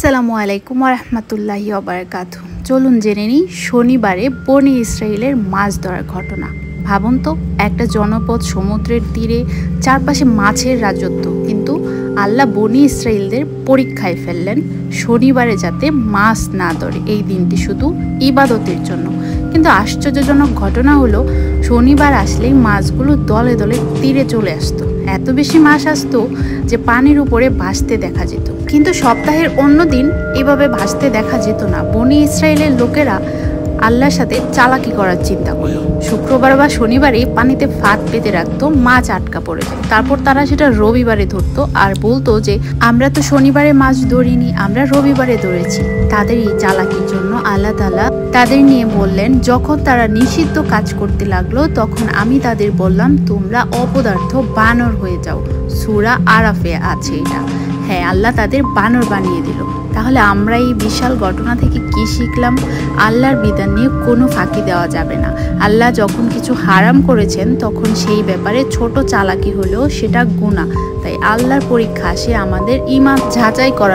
আসসালামু আলাইকুম ওয়া রাহমাতুল্লাহি ওয়া বারাকাতুহু। চলুন জেনে নিই শনিবারে বনি ইসরাইলের মাছ ধরার ঘটনা। ভাবুন তো, একটা জনপদ সমুদ্রের তীরে, চারপাশে মাছের রাজত্ব, কিন্তু আল্লাহ বনি ইসরাইলদের পরীক্ষায় ফেললেন শনিবারে যাতে মাছ না ধরে, এই দিনটি শুধু ইবাদতের জন্য। কিন্তু আশ্চর্যজনক ঘটনা হলো, শনিবার আসলেই মাছগুলো দলে দলে তীরে চলে আসতো। এত বেশি মাছ আসতো যে পানির উপরে ভাসতে দেখা যেত। কিন্তু সপ্তাহের অন্য দিন এভাবে ভাসতে দেখা যেত না। বনি ইসরায়েলের লোকেরা আল্লাহর সাথে চালাকি করার চিন্তা করলো। শুক্রবার বা শনিবারে পানিতে ফাঁদ পেতে রাখতো, মাছ আটকা পড়ে যেত। তারপর তারা সেটা রবিবারে ধরতো আর বলতো যে আমরা তো শনিবারে মাছ ধরিনি, আমরা রবিবারে ধরেছি। তাদের এই চালাকির জন্য আল্লাহ তাআলা তাদের নিয়ে বললেন, যখন তারা নিষিদ্ধ কাজ করতে লাগলো তখন আমি তাদের বললাম, তোমরা অপদার্থ বানর হয়ে যাও। সূরা আরাফে আছে এটা। হ্যাঁ, আল্লাহ তাদের বানর বানিয়ে দিল। তাহলে আমরা এই বিশাল ঘটনা থেকে কি শিখলাম? আল্লাহর বিধান নিয়ে কোনো ফাঁকি দেওয়া যাবে না। আল্লাহ যখন কিছু হারাম করেছেন তখন সেই ব্যাপারে ছোট চালাকি হলেও সেটা গুনাহ। তাই আল্লাহর পরীক্ষা আসে আমাদের ঈমান যাচাই করার।